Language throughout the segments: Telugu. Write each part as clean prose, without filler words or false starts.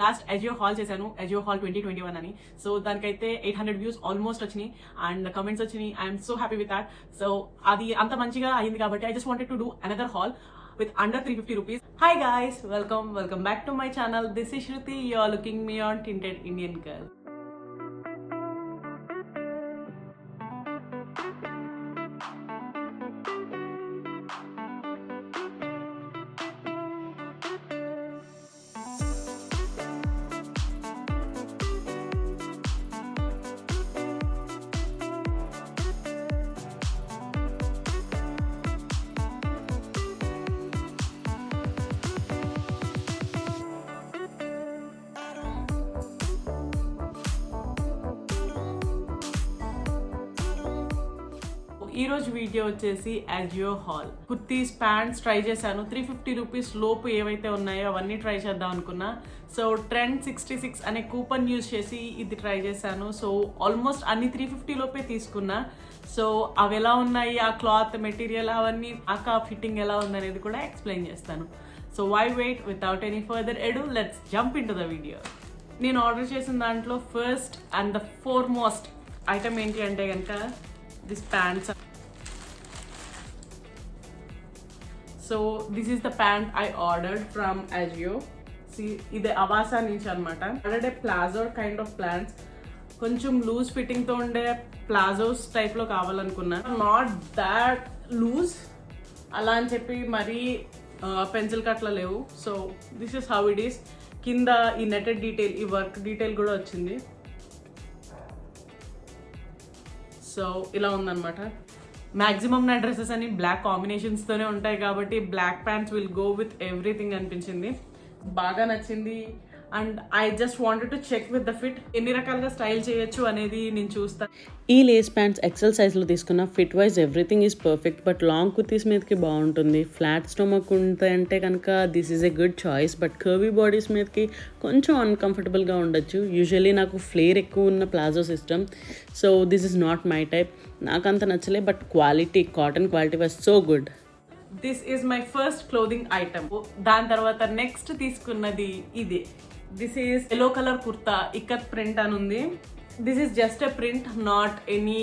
లాస్ట్ అజియో హాల్ చేశాను, అజియో హాల్ 2021 అని. సో దానికైతే 800 వ్యూస్ ఆల్మోస్ట్ వచ్చినాయి అండ్ కమెంట్స్ వచ్చినాయి. I'm so happy with that. So అది అంత మంచిగా అయింది కాబట్టి I just wanted to do another hall with under 350 rupees. Hi guys, welcome back to my channel. This is Shruti. You are looking me on Tinted Indian Girl. ఈ రోజు వీడియో వచ్చేసి Ajio hall kurtis pants try చేశాను. 350 రూపీస్ లోపు ఏవైతే ఉన్నాయో అవన్నీ ట్రై చేద్దాం అనుకున్నా. సో ట్రెండ్ 66 అనే కూపన్ యూజ్ చేసి ఇది ట్రై చేశాను. సో ఆల్మోస్ట్ అన్ని 350 లోపే తీసుకున్నా. సో అవి ఎలా ఉన్నాయి, ఆ క్లాత్ మెటీరియల్ అవన్నీ ఆ ఫిట్టింగ్ ఎలా ఉంది అనేది కూడా ఎక్స్ప్లెయిన్ చేస్తాను. So why wait, without any further ado let's jump into the video. నేను ఆర్డర్ చేసిన దాంట్లో first and the foremost item ఏంటి అంటే కనుక this pants. So this is the pant I ordered from AJIO. ఇది అవాసా నుంచి అనమాట. Ordered a palazzo kind of pants, కొంచెం లూజ్ ఫిట్టింగ్తో ఉండే ప్లాజోస్ టైప్లో కావాలనుకున్నా. నాట్ దాట్ లూజ్ అలా అని చెప్పి మరీ పెన్సిల్ కట్లా లేవు. So this is how it is. కింద ఈ నెటెడ్ డీటెయిల్, ఈ వర్క్ డీటెయిల్ కూడా వచ్చింది. సో ఇలా ఉందన్నమాట. మ్యాక్సిమం నా డ్రెస్సెస్ అని బ్లాక్ కాంబినేషన్స్తోనే ఉంటాయి కాబట్టి black pants will go with everything అనిపించింది. బాగా నచ్చింది and I just wanted to check with the fit. ఎన్ని రకాలుగా స్టైల్ చేయొచ్చు అనేది నేను చూస్తాను. ఈ లేస్ ప్యాంట్స్ ఎక్సెల్ సైజ్లో తీసుకున్న fit wise everything is perfect. But long kurtis మీదకి బాగుంటుంది. ఫ్లాట్ స్టొమక్ ఉంటే కనుక this is a good choice. But curvy bodies మీదకి కొంచెం అన్కంఫర్టబుల్గా ఉండొచ్చు. యూజువలీ నాకు ఫ్లేర్ ఎక్కువ ఉన్న ప్లాజోస్ ఇష్టం. So this is not my type. నాకు అంత నచ్చలే. But quality, cotton quality was so good. This is my first clothing item. దాని తర్వాత నెక్స్ట్ తీసుకున్నది ఇది. This is yellow colour kurta, ikat print అని ఉంది. This is just a print, not any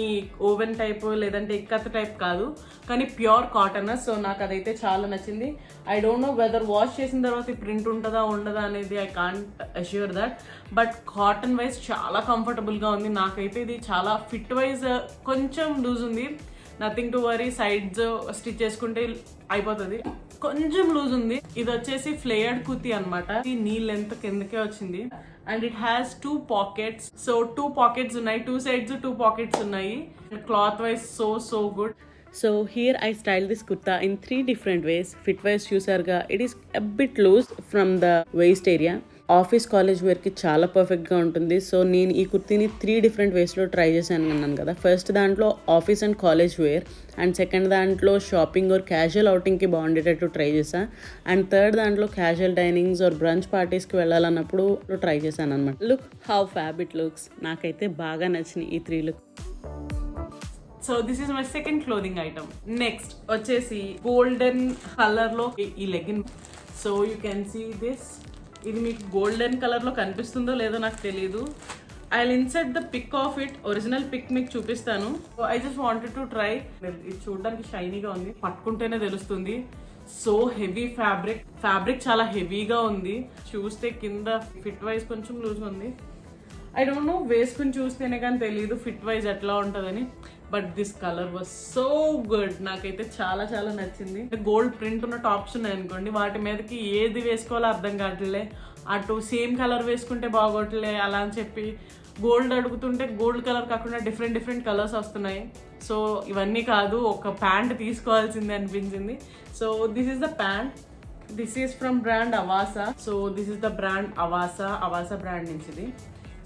woven type లేదంటే ఇక్కత్ టైప్ కాదు, కానీ ప్యూర్ కాటన్. సో నాకు అదైతే చాలా నచ్చింది. I don't know whether wash చేసిన తర్వాత ఈ ప్రింట్ ఉంటుందా ఉండదా అనేది I can't assure that. But cotton wise చాలా కంఫర్టబుల్గా ఉంది. నాకైతే ఇది చాలా ఫిట్ వైజ్ కొంచెం లూజ్ ఉంది. Nothing to worry, sides stitch చేసుకుంటే అయిపోతుంది. కొంచెం లూజ్ ఉంది. ఇది వచ్చేసి ఫ్లేయర్డ్ కుర్తీ అనమాట. నీ లెంత్ కిందకే వచ్చింది and it has 2 pockets. So 2 pockets ఉన్నాయి, 2 sides 2 పాకెట్స్ ఉన్నాయి. Cloth wise so good. So here I style this kurta in 3 different ways. Fit wise చూసారుగా, it is a bit loose from the waist area. Office college వేర్కి చాలా పర్ఫెక్ట్గా ఉంటుంది. సో నేను ఈ కుర్తీని 3 different waysలో ట్రై చేశాను అన్నాను కదా. ఫస్ట్ దాంట్లో office and college wear, and second దాంట్లో షాపింగ్ ఆర్ క్యాజువల్ అవుటింగ్కి బాగుండేటట్టు ట్రై చేశాను, అండ్ థర్డ్ దాంట్లో క్యాజువల్ డైనింగ్స్ ఆర్ బ్రంచ్ పార్టీస్కి వెళ్ళాలన్నప్పుడు ట్రై చేశాను అనమాట. Look how fab it looks. నాకైతే బాగా నచ్చినాయి ఈ 3 look. So this is my second clothing item. Next వచ్చేసి గోల్డెన్ కలర్లో ఈ legging. So you can see this. ఇది మీకు గోల్డెన్ కలర్లో కనిపిస్తుందో లేదో నాకు తెలీదు. I will insert the pic of it. Original pic మీకు చూపిస్తాను. I just wanted to try. ఇది చూడడానికి షైనీగా ఉంది, పట్టుకుంటేనే తెలుస్తుంది. సో హెవీ ఫ్యాబ్రిక్ చాలా హెవీగా ఉంది. చూస్తే కింద ఫిట్ వైజ్ కొంచెం లూజ్ ఉంది. ఐ డోంట్ నో, వేసుకుని చూస్తేనే కానీ తెలియదు ఫిట్ వైజ్ ఎట్లా ఉంటుందని. But this colour was so good. నాకైతే చాలా నచ్చింది. గోల్డ్ ప్రింట్ ఉన్న టాప్స్ ఉన్నాయి అనుకోండి, వాటి మీదకి ఏది వేసుకోవాలో అర్థం కావట్లే. అటు సేమ్ కలర్ వేసుకుంటే బాగోట్లే అలా అని చెప్పి గోల్డ్ అడుగుతుంటే గోల్డ్ కలర్ కాకుండా డిఫరెంట్ కలర్స్ వస్తున్నాయి. సో ఇవన్నీ కాదు, ఒక ప్యాంట్ తీసుకోవాల్సిందే అనిపించింది. So this is the pant. This is from brand Avaasa. So this is the brand Avaasa brand నుంచి ఇది.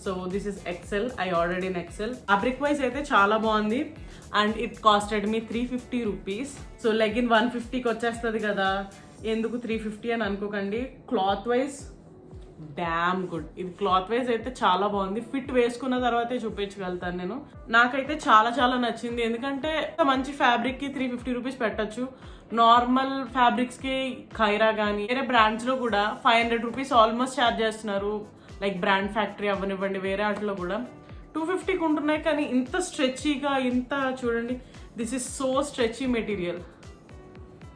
So this is XL. I ordered in XL. Fabric wise అయితే చాలా బాగుంది and it costed me 350 rupees. So legging 150కి వచ్చేస్తుంది కదా, ఎందుకు 350 అని అనుకోకండి. Cloth wise damn good. ఇది క్లాత్ వైజ్ అయితే చాలా బాగుంది. ఫిట్ వేసుకున్న తర్వాతే చూపించగలుగుతాను నేను. నాకైతే చాలా నచ్చింది. ఎందుకంటే మంచి ఫ్యాబ్రిక్ కి 350 రూపీస్ పెట్టచ్చు. నార్మల్ ఫ్యాబ్రిక్స్ కి ఖైరా కానీ వేరే బ్రాండ్స్ లో కూడా 500 రూపీస్ ఆల్మోస్ట్ ఛార్జ్ చేస్తున్నారు. లైక్ బ్రాండ్ ఫ్యాక్టరీ అవ్వనివ్వండి, వేరే వాటిలో కూడా 250కి ఉంటున్నాయి. కానీ ఇంత స్ట్రెచీగా, ఇంత చూడండి, this is so stretchy material.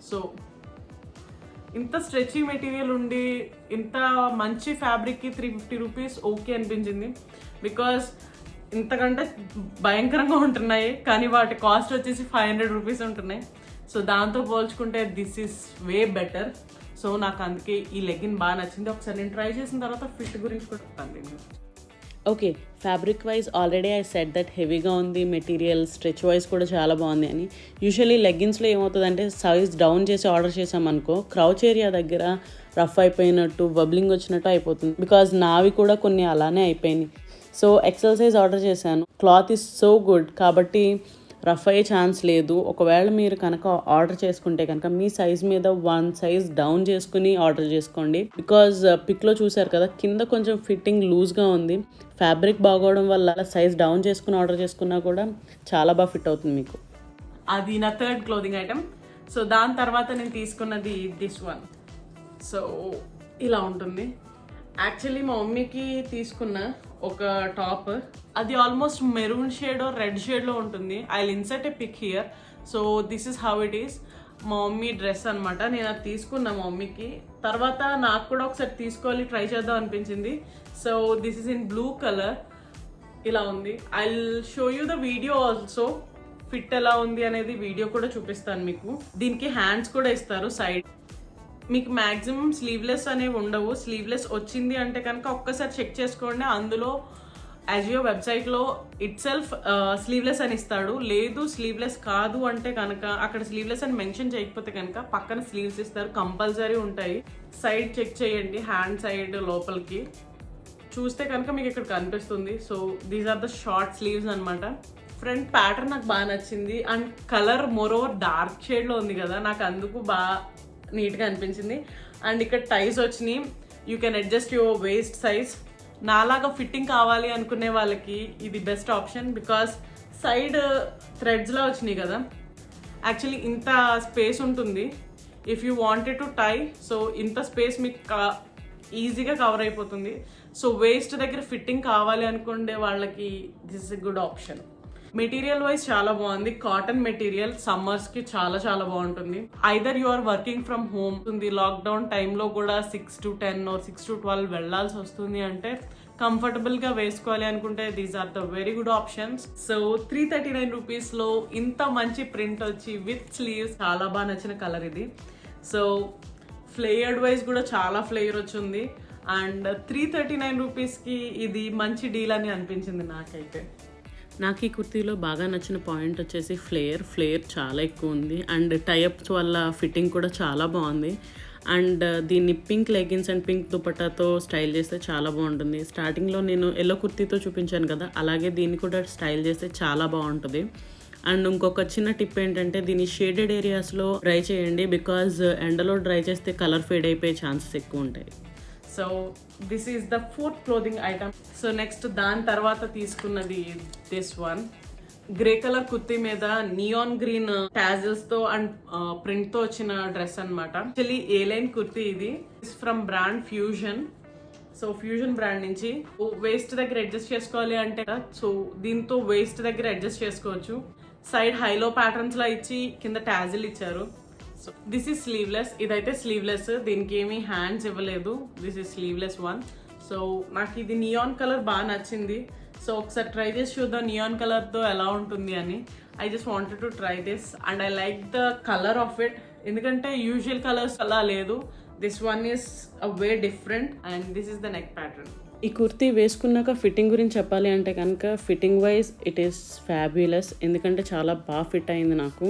So ఇంత స్ట్రెచీ మెటీరియల్ ఉండి ఇంత మంచి ఫ్యాబ్రిక్కి 350 రూపీస్ ఓకే అనిపించింది. బికాస్ ఇంతకంటే భయంకరంగా ఉంటున్నాయి, కానీ వాటి కాస్ట్ వచ్చేసి 500 రూపీస్ ఉంటున్నాయి. సో దాంతో పోల్చుకుంటే this is way better. So నాకు అందుకే ఈ లెగ్గిన్ బాగా నచ్చింది. ఒకసారి నేను ట్రై చేసిన తర్వాత ఫిట్ గురించి కూడా చెప్తాను నేను. Okay, fabric wise already I set that హెవీగా ఉంది మెటీరియల్, స్ట్రెచ్ వైజ్ కూడా చాలా బాగుంది అని. యూజువల్లీ లెగ్గిన్స్లో ఏమవుతుందంటే సైజ్ డౌన్ చేసి ఆర్డర్ చేసామనుకో క్రౌచ్ ఏరియా దగ్గర రఫ్ అయిపోయినట్టు, బబ్లింగ్ వచ్చినట్టు అయిపోతుంది. బికాజ్ నావి కూడా కొన్ని అలానే అయిపోయినాయి. సో ఎక్సెల్ సైజ్ ఆర్డర్ చేశాను. క్లాత్ ఈజ్ సో గుడ్ కాబట్టి రఫ్ అయ్యే ఛాన్స్ లేదు. ఒకవేళ మీరు కనుక ఆర్డర్ చేసుకుంటే కనుక మీ సైజ్ మీద 1 సైజ్ డౌన్ చేసుకుని ఆర్డర్ చేసుకోండి. బికాజ్ పిక్లో చూసారు కదా, కింద కొంచెం ఫిట్టింగ్ లూజ్గా ఉంది. ఫ్యాబ్రిక్ బాగోవడం వల్ల సైజ్ డౌన్ చేసుకుని ఆర్డర్ చేసుకున్నా కూడా చాలా బాగా ఫిట్ అవుతుంది మీకు. అది నా థర్డ్ క్లోదింగ్ ఐటమ్. సో దాని తర్వాత నేను తీసుకున్నది దిస్ వన్. సో ఇలా ఉంటుంది. యాక్చువల్లీ మా మమ్మీకి తీసుకున్న ఒక టాప్, అది ఆల్మోస్ట్ మెరూన్ షేడ్ రెడ్ షేడ్లో ఉంటుంది. I will insert a pic here. So this is how it is. మా మమ్మీ డ్రెస్ అనమాట. నేను అది తీసుకున్నా మా మమ్మీకి. తర్వాత నాకు కూడా ఒకసారి తీసుకోవాలి, ట్రై చేద్దాం అనిపించింది. So this is in blue colour. ఇలా ఉంది. I will show you the video also. Fit ఎలా ఉంది అనేది వీడియో కూడా చూపిస్తాను మీకు. దీనికి హ్యాండ్స్ కూడా ఇస్తారు సైడ్. మీకు మ్యాక్సిమం స్లీవ్లెస్ అనేవి ఉండవు. స్లీవ్లెస్ వచ్చింది అంటే కనుక ఒక్కసారి చెక్ చేసుకోండి. అందులో అజియో వెబ్సైట్లో ఇట్ సెల్ఫ్ స్లీవ్లెస్ అని ఇస్తాడు. లేదు స్లీవ్లెస్ కాదు అంటే కనుక అక్కడ స్లీవ్లెస్ అని మెన్షన్ చేయకపోతే కనుక పక్కన స్లీవ్స్ ఇస్తారు, కంపల్సరీ ఉంటాయి. సైడ్ చెక్ చేయండి, హ్యాండ్ సైడ్ లోపలికి చూస్తే కనుక మీకు ఇక్కడ కనిపిస్తుంది. So these are the short sleeves అనమాట. ఫ్రంట్ ప్యాటర్న్ నాకు బాగా నచ్చింది. And colour moreover dark షేడ్లో ఉంది కదా, నాకు అందుకు బాగా నీట్గా అనిపించింది. అండ్ ఇక్కడ టైస్ వచ్చినాయి. You can adjust your waist size. నాలాగా ఫిట్టింగ్ కావాలి అనుకునే వాళ్ళకి ఇది బెస్ట్ ఆప్షన్. బికాస్ సైడ్ థ్రెడ్స్లా వచ్చినాయి కదా, యాక్చువల్లీ ఇంత స్పేస్ ఉంటుంది. If you wanted to tie, so ఇంత స్పేస్ మీకు ఈజీగా కవర్ అయిపోతుంది. సో వేస్ట్ దగ్గర ఫిట్టింగ్ కావాలి అనుకునే వాళ్ళకి this is a good option. Material wise చాలా బాగుంది. కాటన్ మెటీరియల్, సమ్మర్స్ కి చాలా చాలా బాగుంటుంది. Either you are working from home ఉంది, లాక్డౌన్ టైంలో కూడా 6 to 10 or 6 to 12 వెళ్ళాల్సి వస్తుంది అంటే కంఫర్టబుల్ గా వేసుకోవాలి అనుకుంటే these are the very good options. So 339 rupees లో ఇంత మంచి ప్రింట్ వచ్చి విత్ స్లీవ్స్, చాలా బాగా నచ్చిన కలర్ ఇది. సో ఫ్లేయర్డ్ వైజ్ కూడా చాలా ఫ్లేయర్ వచ్చింది. అండ్ 339 రూపీస్కి ఇది మంచి డీల్ అని అనిపించింది నాకైతే. నాకు ఈ కుర్తీలో బాగా నచ్చిన పాయింట్ వచ్చేసి ఫ్లేయర్ చాలా ఎక్కువ ఉంది. అండ్ టైఅప్స్ వల్ల ఫిట్టింగ్ కూడా చాలా బాగుంది. అండ్ దీన్ని పింక్ లెగిన్స్ అండ్ పింక్ దుపట్టాతో స్టైల్ చేస్తే చాలా బాగుంటుంది. స్టార్టింగ్లో నేను ఎల్లో కుర్తీతో చూపించాను కదా, అలాగే దీన్ని కూడా స్టైల్ చేస్తే చాలా బాగుంటుంది. అండ్ ఇంకొక చిన్న టిప్ ఏంటంటే దీన్ని షేడెడ్ ఏరియాస్లో డ్రై చేయండి. బికాజ్ ఎండలో డ్రై చేస్తే కలర్ ఫేడ్ అయిపోయే ఛాన్సెస్ ఎక్కువ ఉంటాయి. So this is the fourth clothing item. So next దాని తర్వాత తీసుకున్నది this one. Grey colour kurti మీద నియాన్ గ్రీన్ టాజిల్స్ తో అండ్ ప్రింట్ తో వచ్చిన డ్రెస్ అనమాట. యాక్చువల్లీ ఏ లైన్ కుర్తీ ఇది. From brand fusion. So fusion brand నుంచి వేస్ట్ దగ్గర అడ్జస్ట్ చేసుకోవాలి అంటే, సో దీంతో వేస్ట్ దగ్గర అడ్జస్ట్ చేసుకోవచ్చు. సైడ్ హైలో ప్యాటర్న్స్ లా ఇచ్చి కింద టాజిల్ ఇచ్చారు. So this is sleeveless. ఇదైతే స్లీవ్లెస్, దీనికి ఏమీ హ్యాండ్స్ ఇవ్వలేదు. This is sleeveless one. So నాకు ఇది నియాన్ కలర్ బాగా నచ్చింది. సో ఒకసారి ట్రై చేసి చూద్దాం నియాన్ కలర్తో ఎలా ఉంటుంది అని. I just wanted to try this and I like the colour of it. ఎందుకంటే యూజువల్ కలర్స్ అలా లేదు. This one is a way different and this is the neck pattern. ఈ కుర్తీ వేసుకున్నాక ఫిట్టింగ్ గురించి చెప్పాలి అంటే కనుక fitting wise it is fabulous. ఎందుకంటే చాలా బాగా ఫిట్ అయింది నాకు.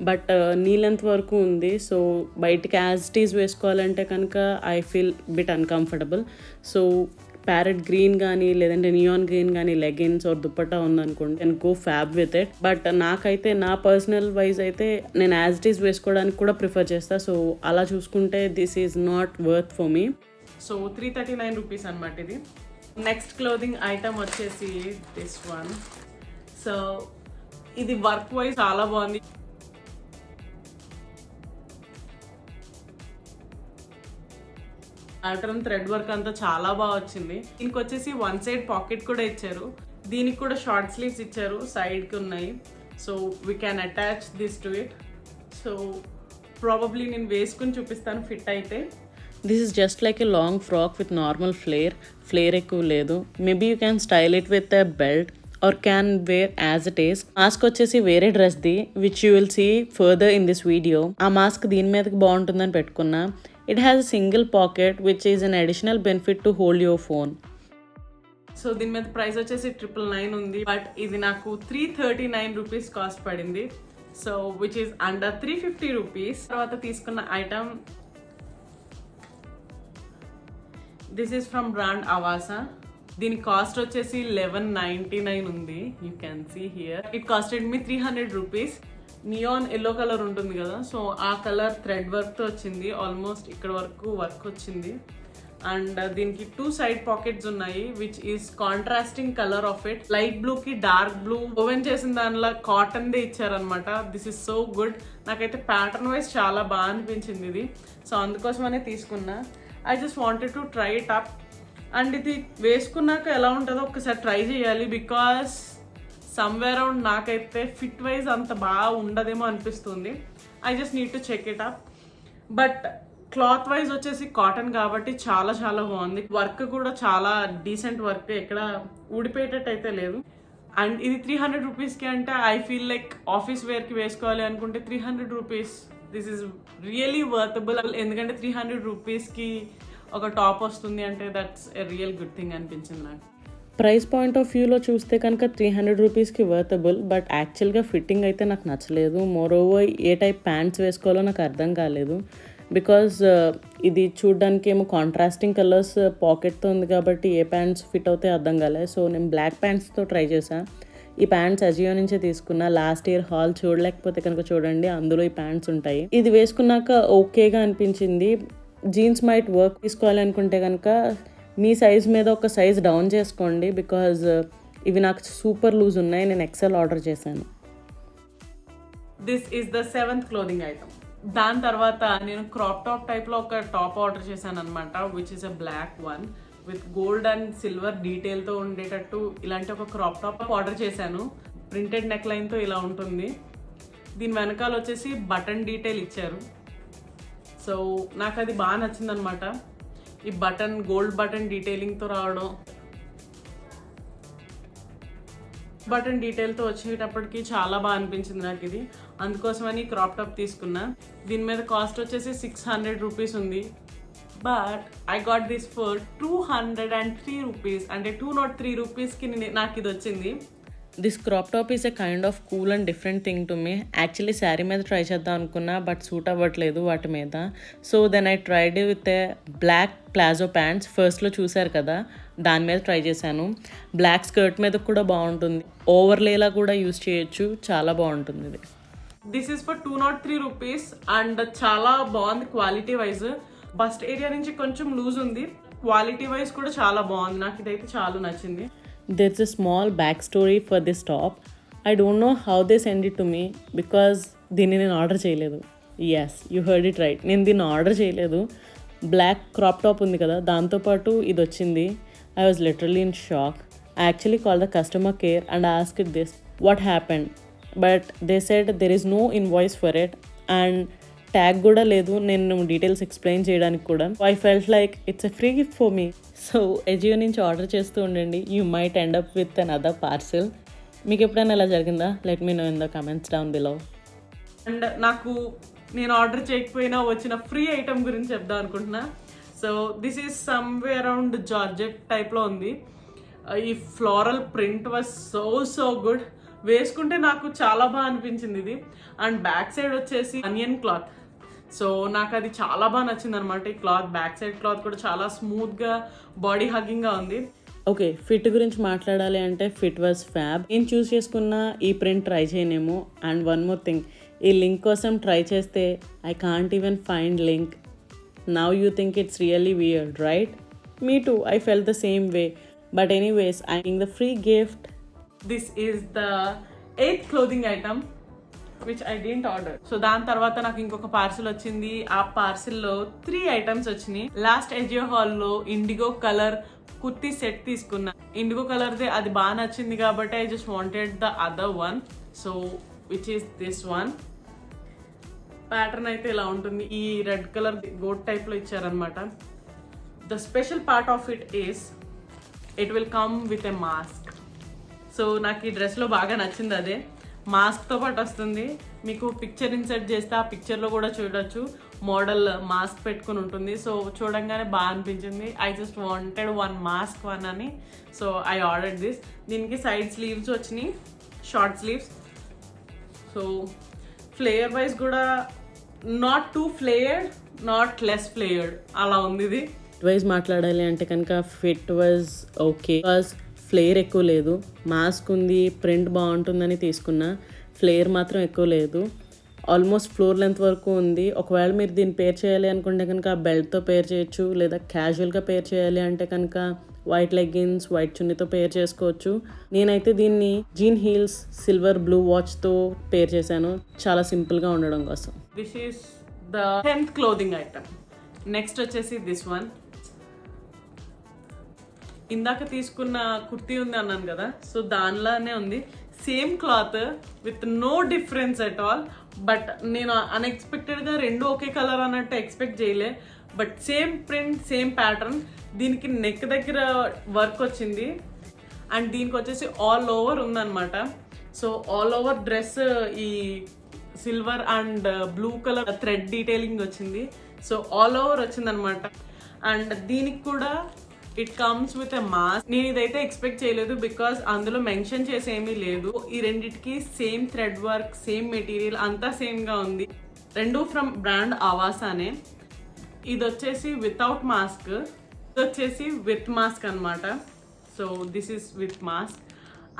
బట్ నీ లెంత్ వరకు ఉంది. సో బయటికి యాజ్ ఇట్ ఈజ్ వేసుకోవాలంటే కనుక I feel bit uncomfortable. So parrot green కానీ లేదంటే నియాన్ గ్రీన్ కానీ లెగిన్స్ ఆర్ దుపట్టా ఉందనుకోండి, and go fab with it. But నాకైతే నా పర్సనల్ వైజ్ అయితే నేను యాజ్ ఇట్ ఈజ్ వేసుకోవడానికి కూడా ప్రిఫర్ చేస్తాను. సో అలా చూసుకుంటే this is not worth for me. So 339 rupees అనమాట ఇది. నెక్స్ట్ క్లోదింగ్ ఐటమ్ వచ్చేసి దిస్ వన్. సో ఇది వర్క్ వైజ్ చాలా బాగుంది. ప్యాటర్న్ థ్రెడ్ వర్క్ అంతా చాలా బాగా వచ్చింది. దీనికి వచ్చేసి వన్ సైడ్ పాకెట్ కూడా ఇచ్చారు. దీనికి కూడా షార్ట్ స్లీవ్స్ ఇచ్చారు, సైడ్కి ఉన్నాయి. So we can attach this to it. So probably నేను వేసుకుని చూపిస్తాను ఫిట్ అయితే. This is just like a long frock with normal flare ఎక్కువ లేదు. Maybe you can style it with a belt or can wear as it is. Mask వచ్చేసి వేరే డ్రెస్ది which you will see further in this video. ఆ మాస్క్ దీని మీదకి బాగుంటుందని పెట్టుకున్నా. It has a single pocket which is an additional benefit to hold your phone. So దీని మీద ప్రైస్ వచ్చేసి 999 ఉంది, బట్ ఇది నాకు 339 రూపీస్ కాస్ట్ పడింది. So which is under 350 rupees. తర్వాత తీసుకున్న item this is from brand Avaasa. దీని కాస్ట్ వచ్చేసి 1199 ఉంది. You can see here. It costed me 300 rupees. Neon yellow colour ఉంటుంది కదా, సో ఆ కలర్ థ్రెడ్ వర్క్తో వచ్చింది. ఆల్మోస్ట్ ఇక్కడ వరకు వర్క్ వచ్చింది. అండ్ దీనికి 2 సైడ్ పాకెట్స్ ఉన్నాయి which is contrasting colour of it. Light blue కి డార్క్ బ్లూ ఓవెన్ చేసిన దానిలో కాటన్ దే ఇచ్చారనమాట. This is so good. నాకైతే ప్యాటర్న్ వైజ్ చాలా బాగా అనిపించింది ఇది. సో అందుకోసమనే తీసుకున్నా. I just wanted to try it up. And ఇది వేసుకున్నాక ఎలా ఉంటుందో ఒకసారి ట్రై చేయాలి, బికాస్ సమ్వేర్ అరౌండ్ నాకైతే ఫిట్ వైజ్ అంత బాగా ఉండదేమో అనిపిస్తుంది. I just need to check it up. But cloth wise వచ్చేసి కాటన్ కాబట్టి చాలా చాలా బాగుంది. వర్క్ కూడా చాలా డీసెంట్ వర్క్, ఎక్కడ ఊడిపోయేటట్టు అయితే లేదు. అండ్ ఇది 300 రూపీస్కి అంటే ఐ ఫీల్ లైక్ ఆఫీస్ వేర్కి వేసుకోవాలి అనుకుంటే 300 rupees this is really worthable. ఎందుకంటే 300 రూపీస్కి ఒక టాప్ వస్తుంది అంటే that's a real good thing అనిపించింది నాకు. ప్రైస్ పాయింట్ ఆఫ్ వ్యూలో చూస్తే కనుక 300 రూపీస్కి వర్తబుల్, బట్ యాక్చువల్గా ఫిట్టింగ్ అయితే నాకు నచ్చలేదు. మోరోవర్ ఏ టైప్ ప్యాంట్స్ వేసుకోవాలో నాకు అర్థం కాలేదు. బికాజ్ ఇది చూడ్డానికి ఏమో కాంట్రాస్టింగ్ కలర్స్ పాకెట్తో ఉంది కాబట్టి ఏ ప్యాంట్స్ ఫిట్ అవుతాయి అర్థం కాలేదు. సో నేను బ్లాక్ ప్యాంట్స్తో ట్రై చేశాను. ఈ ప్యాంట్స్ అజియో నుంచే తీసుకున్నా. లాస్ట్ ఇయర్ హాల్ చూడలేకపోతే కనుక చూడండి, అందులో ఈ ప్యాంట్స్ ఉంటాయి. ఇది వేసుకున్నాక ఓకేగా అనిపించింది. జీన్స్ మైట్ వర్క్ తీసుకోవాలి అనుకుంటే కనుక మీ సైజ్ మీద ఒక సైజ్ డౌన్ చేసుకోండి, బికాజ్ ఇవి నాకు సూపర్ లూజ్ ఉన్నాయి. నేను ఎక్సెల్ ఆర్డర్ చేశాను. This is the 7th clothing item. దాని తర్వాత నేను క్రాప్ టాప్ టైప్లో ఒక టాప్ ఆర్డర్ చేశాను అనమాట, which is a black one with gold and silver డీటెయిల్తో ఉండేటట్టు ఇలాంటి ఒక క్రాప్ టాప్ ఆర్డర్ చేశాను. ప్రింటెడ్ నెక్ లైన్తో ఇలా ఉంటుంది. దీని వెనకాల వచ్చేసి బటన్ డీటెయిల్ ఇచ్చారు. సో నాకు అది బాగా నచ్చింది అనమాట. ఈ బటన్ గోల్డ్ బటన్ డీటెయిలింగ్తో రావడం, బటన్ డీటెయిల్తో వచ్చేటప్పటికి చాలా బాగా అనిపించింది నాకు ఇది. అందుకోసమని క్రాప్ టాప్ తీసుకున్నా. దీని మీద కాస్ట్ వచ్చేసి 600 రూపీస్ ఉంది, but I got this for 203 rupees. అంటే 203 రూపీస్కి నాకు ఇది వచ్చింది. This crop top is a kind of cool and different thing to me. Actually sari మీద ట్రై చేద్దాం అనుకున్నా, బట్ సూట్ అవ్వట్లేదు వాటి మీద. So then I tried with a black palazzo pants. ఫస్ట్లో చూసారు కదా, దాని మీద ట్రై చేశాను. బ్లాక్ స్కర్ట్ మీద కూడా బాగుంటుంది, ఓవర్లేలా కూడా యూస్ చేయొచ్చు, చాలా బాగుంటుంది ఇది. This is for 203 rupees and చాలా బాగుంది క్వాలిటీ వైజ్. బస్ట్ ఏరియా నుంచి కొంచెం లూజ్ ఉంది, క్వాలిటీ వైజ్ కూడా చాలా బాగుంది. నాకు ఇదైతే చాలా నచ్చింది. There's a small backstory for this top. I don't know how they send it to me because దీన్ని నేను ఆర్డర్ చేయలేదు. Yes, you heard it right, నేను దీన్ని ఆర్డర్ చేయలేదు. బ్లాక్ క్రాప్ టాప్ ఉంది కదా, దాంతోపాటు ఇది వచ్చింది. I was literally in shock. I actually call the customer care and asked this what happened, but they said there is no invoice for it and tag కూడా లేదు నేను డీటెయిల్స్ ఎక్స్ప్లెయిన్ చేయడానికి కూడా. I felt like it's a free gift for me. So AJIO నుంచి ఆర్డర్ చేస్తూ ఉండండి, you might end up with another parcel. మీకు ఎప్పుడైనా ఇలా జరిగిందా? Let me know in the comments down below. And నాకు నేను ఆర్డర్ చేయకపోయినా వచ్చిన ఫ్రీ ఐటమ్ గురించి చెప్దాం అనుకుంటున్నా. So this is someway around georgette టైప్లో ఉంది. ఈ floral print was so good. వేసుకుంటే నాకు చాలా బాగా అనిపించింది ఇది. అండ్ బ్యాక్ సైడ్ వచ్చేసి అనియన్ క్లాత్. సో నాకు అది చాలా బాగా నచ్చింది అనమాట. ఈ క్లాత్ బ్యాక్ సైడ్ క్లాత్ కూడా చాలా స్మూత్గా బాడీ హగ్గింగ్గా ఉంది. ఓకే, ఫిట్ గురించి మాట్లాడాలి అంటే ఫిట్ వాజ్ ఫ్యాబ్. నేను చూస్ చేసుకున్న ఈ ప్రింట్ ట్రై చేయనేమో. అండ్ వన్ మోర్ థింగ్, ఈ లింక్ కోసం ట్రై చేస్తే I can't even find link. Now you think it's really weird, right? Me too, I felt the same way. But anyways, I think the free gift. This is the 8th clothing item. Which I didn't order. So దాని తర్వాత నాకు ఇంకొక పార్సిల్ వచ్చింది. ఆ పార్సిల్లో 3 ఐటమ్స్ వచ్చినాయి. లాస్ట్ ఎజియో హాల్లో ఇండిగో కలర్ కుర్తీ సెట్ తీసుకున్నా. ఇండిగో కలర్దే అది బాగా నచ్చింది కాబట్టి I just wanted the other one. So which is this one. Pattern అయితే ఇలా ఉంటుంది. ఈ రెడ్ కలర్ గోట్ టైప్ లో ఇచ్చారనమాట. The special part of it is it will come with a mask. So నాకు ఈ డ్రెస్ లో బాగా నచ్చింది అదే. మాస్క్ తో పాటు వస్తుంది. మీకు పిక్చర్ ఇన్సర్ట్ చేస్తే ఆ పిక్చర్ లో కూడా చూడొచ్చు. మోడల్ మాస్క్ పెట్టుకుని ఉంటుంది. సో చూడంగానే బాగా అనిపించింది. I just wanted one mask one అని. So I ordered this. దీనికి సైడ్ స్లీవ్స్ వచ్చినాయి, short sleeves. So flare wise కూడా not too flared, not less flared, అలా ఉంది ఇది. వైజ్ మాట్లాడాలి అంటే కనుక ఫిట్ వాజ్ ఓకే. ఫ్లేయర్ ఎక్కువ లేదు, మాస్క్ ఉంది, ప్రింట్ బాగుంటుందని తీసుకున్నా. ఫ్లేయర్ మాత్రం ఎక్కువ లేదు. ఆల్మోస్ట్ ఫ్లోర్ లెంత్ వరకు ఉంది. ఒకవేళ మీరు దీన్ని పేర్ చేయాలి అనుకుంటే కనుక బెల్ట్తో పేర్ చేయొచ్చు, లేదా క్యాజువల్గా పేర్ చేయాలి అంటే కనుక వైట్ లెగ్గిన్స్, వైట్ చున్నీతో పేర్ చేసుకోవచ్చు. నేనైతే దీన్ని జీన్ హీల్స్, సిల్వర్ బ్లూ వాచ్తో పేర్ చేశాను, చాలా సింపుల్గా ఉండడం కోసం. This is the 10th clothing item. Next వచ్చేసి దిస్ వన్. ఇందాక తీసుకున్న కుర్తీ ఉంది అన్నాను కదా, సో దానిలానే ఉంది. Same cloth with no difference at all. But నేను అన్ఎక్స్పెక్టెడ్గా రెండు ఒకే కలర్ అన్నట్టు ఎక్స్పెక్ట్ చేయలే. But same print, same pattern. దీనికి నెక్ దగ్గర వర్క్ వచ్చింది అండ్ దీనికి వచ్చేసి ఆల్ ఓవర్ ఉందన్నమాట. సో ఆల్ ఓవర్ డ్రెస్ ఈ silver and blue colour thread detailing వచ్చింది. సో ఆల్ ఓవర్ వచ్చిందనమాట. అండ్ దీనికి కూడా it comes with a mask. నేను ఇదైతే ఎక్స్పెక్ట్ చేయలేదు బికాస్ అందులో మెన్షన్ చేసి ఏమీ లేదు. ఈ రెండిటికి same thread work, same material, అంతా సేమ్ గా ఉంది. రెండు ఫ్రమ్ బ్రాండ్ ఆవాసానే. ఇది వచ్చేసి వితౌట్ మాస్క్, ఇది వచ్చేసి విత్ మాస్క్ అనమాట. So this is with mask.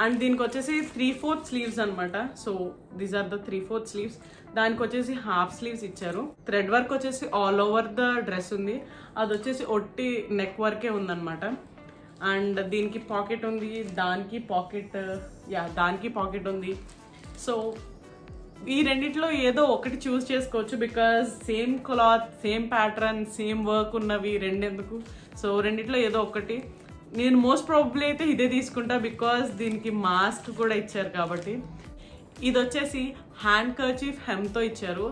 And దీనికి వచ్చేసి 3/4 స్లీవ్స్ అనమాట. So these are the 3/4 sleeves. దానికి వచ్చేసి హాఫ్ స్లీవ్స్ ఇచ్చారు. థ్రెడ్ వర్క్ వచ్చేసి ఆల్ ఓవర్ ద డ్రెస్ ఉంది. అది వచ్చేసి ఒట్టి నెక్ వర్కే ఉందన్నమాట. అండ్ దీనికి పాకెట్ ఉంది, దానికి పాకెట్ ఉంది. సో ఈ రెండిట్లో ఏదో ఒకటి చూస్ చేసుకోవచ్చు because same cloth, same pattern, same work ఉన్నవి రెండెందుకు. సో రెండిట్లో ఏదో ఒకటి. నేను మోస్ట్ ప్రాబబ్లీ అయితే ఇదే తీసుకుంటా బికాజ్ దీనికి మాస్క్ కూడా ఇచ్చారు కాబట్టి. ఇది వచ్చేసి హ్యాండ్ కర్చీఫ్ హెమ్తో ఇచ్చారు.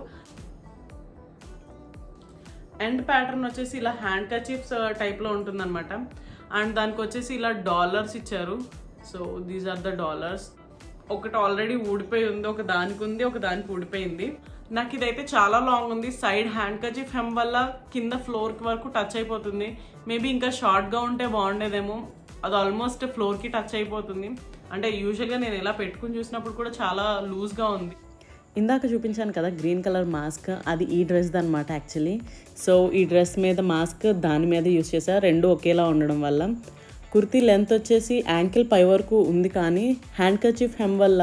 ఎండ్ ప్యాటర్న్ వచ్చేసి ఇలా హ్యాండ్ కర్చీఫ్స్ టైప్లో ఉంటుందన్నమాట. అండ్ దానికి వచ్చేసి ఇలా డాలర్స్ ఇచ్చారు. So these are the dollars. ఒకటి ఆల్రెడీ ఊడిపోయి ఉంది, ఒక దానికి ఉంది, ఒక దానికి ఊడిపోయింది. నాకు ఇదైతే చాలా లాంగ్ ఉంది. సైడ్ హ్యాండ్ కర్చీఫ్ హెమ్ వల్ల కింద ఫ్లోర్కి వరకు టచ్ అయిపోతుంది. మేబీ ఇంకా షార్ట్గా ఉంటే బాగుండేదేమో. అది ఆల్మోస్ట్ ఫ్లోర్కి టచ్ అయిపోతుంది. అంటే యూజువల్గా నేను ఇలా పెట్టుకుని చూసినప్పుడు కూడా చాలా లూజ్గా ఉంది. ఇందాక చూపించాను కదా గ్రీన్ కలర్ మాస్క్, అది ఈ డ్రెస్ది అనమాట యాక్చువల్లీ. సో ఈ డ్రెస్ మీద మాస్క్ దాని మీద యూస్ చేసా, రెండు ఒకేలా ఉండడం వల్ల. కుర్తీ లెంత్ వచ్చేసి యాంకిల్ పై వరకు ఉంది, కానీ హ్యాండ్ కర్చీఫ్ హెమ్ వల్ల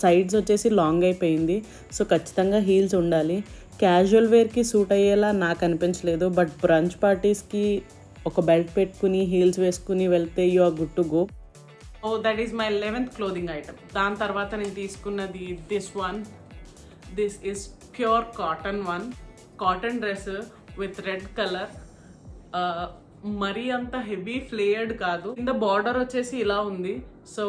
సైడ్స్ వచ్చేసి లాంగ్ అయిపోయింది. సో ఖచ్చితంగా హీల్స్ ఉండాలి. క్యాజువల్ వేర్కి సూట్ అయ్యేలా నాకు అనిపించలేదు. బట్ బ్రంచ్ పార్టీస్కి ఒక బెల్ట్ పెట్టుకుని హీల్స్ వేసుకుని వెళ్తే you are good to go. So that is my 11th clothing item. దాని తర్వాత నేను తీసుకున్నది this one. This is pure cotton one. Cotton dress with red colour. మరీ అంత హెవీ ఫ్లేయర్డ్ కాదు. కింద బార్డర్ వచ్చేసి ఇలా ఉంది. సో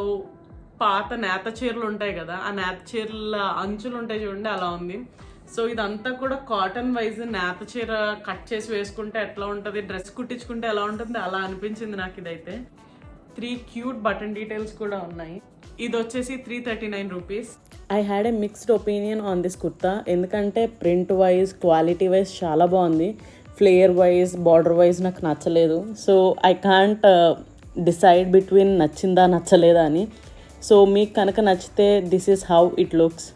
పాత నేత చీరలు ఉంటాయి కదా, ఆ నేత చీరల అంచులు ఉంటాయి చూడండి, అలా ఉంది. సో ఇదంతా కూడా కాటన్ వైజ్ నేత చీర కట్ చేసి వేసుకుంటే ఎట్లా ఉంటుంది, డ్రెస్ కుట్టించుకుంటే ఎలా ఉంటుంది, అలా అనిపించింది నాకు ఇదైతే. 3 క్యూట్ బటన్ డీటెయిల్స్ కూడా ఉన్నాయి. ఇది వచ్చేసి 339 rupees. I had a mixed opinion on this kurta. ఎందుకంటే ప్రింట్ వైజ్, క్వాలిటీ వైజ్ చాలా బాగుంది. ఫ్లేయర్ వైజ్, బార్డర్ వైజ్ నాకు నచ్చలేదు. So I can't decide between నచ్చిందా నచ్చలేదా అని. సో మీకు కనుక నచ్చితే this is how it looks.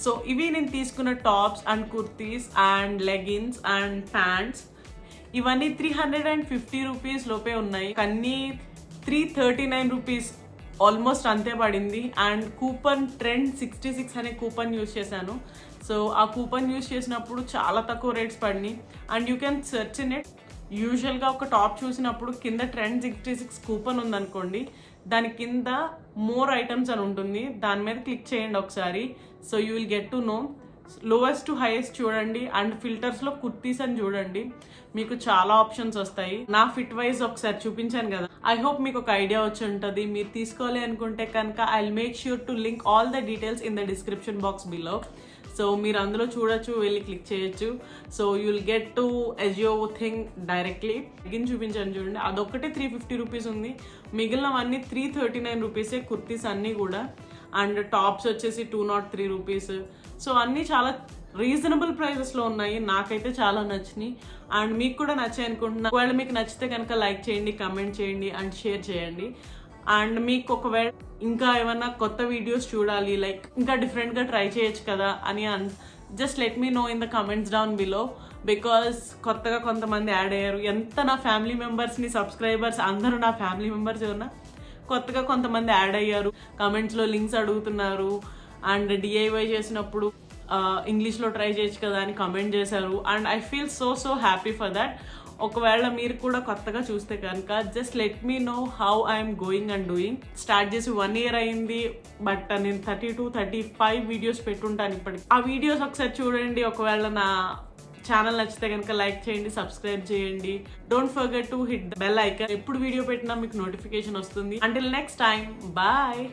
So ఇవి నేను తీసుకున్న tops and kurtis and leggings and pants. ఇవన్నీ 350 రూపీస్ లోపే ఉన్నాయి. అన్నీ 339 రూపీస్ ఆల్మోస్ట్ అంతే పడింది. అండ్ కూపన్ ట్రెండ్ 66 అనే కూపన్ యూజ్ చేశాను. సో ఆ కూపన్ యూజ్ చేసినప్పుడు చాలా తక్కువ రేట్స్ పడినాయి. And you can search in it. యూజువల్గా ఒక టాప్ చూసినప్పుడు కింద ట్రెండ్ 66 కూపన్ ఉందనుకోండి, దాని కింద మోర్ ఐటమ్స్ అని ఉంటుంది, దాని మీద క్లిక్ చేయండి ఒకసారి. So you will get to know. Lowest to highest చూడండి అండ్ ఫిల్టర్స్లో కుర్తీస్ అని చూడండి, మీకు చాలా ఆప్షన్స్ వస్తాయి. నా ఫిట్ వైజ్ ఒకసారి చూపించాను కదా, ఐ హోప్ మీకు ఒక ఐడియా వచ్చి ఉంటుంది. మీరు తీసుకోవాలి అనుకుంటే కనుక I will make sure to link all the details in the description box below. So మీరు అందులో చూడొచ్చు, వెళ్ళి క్లిక్ చేయొచ్చు. So you will get to Ajio thing directly. Legging చూపించాను చూడండి, అదొక్కటే 350 రూపీస్ ఉంది, మిగిలినవన్నీ 339 రూపీసే కుర్తీస్ అన్నీ కూడా. అండ్ టాప్స్ వచ్చేసి 203 రూపీస్. సో అన్నీ చాలా రీజనబుల్ ప్రైజెస్లో ఉన్నాయి, నాకైతే చాలా నచ్చినాయి. అండ్ మీకు కూడా నచ్చాయి అనుకుంటున్నా. ఒకవేళ మీకు నచ్చితే కనుక లైక్ చేయండి, కమెంట్ చేయండి అండ్ షేర్ చేయండి. అండ్ మీకు ఒకవేళ ఇంకా ఏమన్నా కొత్త వీడియోస్ చూడాలి, లైక్ ఇంకా డిఫరెంట్గా ట్రై చేయొచ్చు కదా అని just let me know in the comments down below. Because కొత్తగా కొంతమంది యాడ్ అయ్యారు. ఎంత నా ఫ్యామిలీ మెంబర్స్ని, సబ్స్క్రైబర్స్ అందరూ నా ఫ్యామిలీ మెంబర్స్ ఏమన్నా, కొత్తగా కొంతమంది యాడ్ అయ్యారు, కమెంట్స్లో లింక్స్ అడుగుతున్నారు. అండ్ డిఐవై చేసినప్పుడు ఇంగ్లీష్లో ట్రై చేయొచ్చు కదా అని కమెంట్ చేశారు. And I feel so happy for that. ఒకవేళ మీరు కూడా కొత్తగా చూస్తే కనుక just let me know how I'm going and doing. Start చేసి 1 year అయింది, బట్ నేను 30 to 35 వీడియోస్ పెట్టుంటాను ఇప్పటికి. ఆ వీడియోస్ ఒకసారి చూడండి. ఒకవేళ నా ఛానల్ నచ్చితే కనుక లైక్ చేయండి, సబ్స్క్రైబ్ చేయండి. Don't forget to hit the bell icon. ఎప్పుడు వీడియో పెట్టినా మీకు నోటిఫికేషన్ వస్తుంది. Until next time, bye.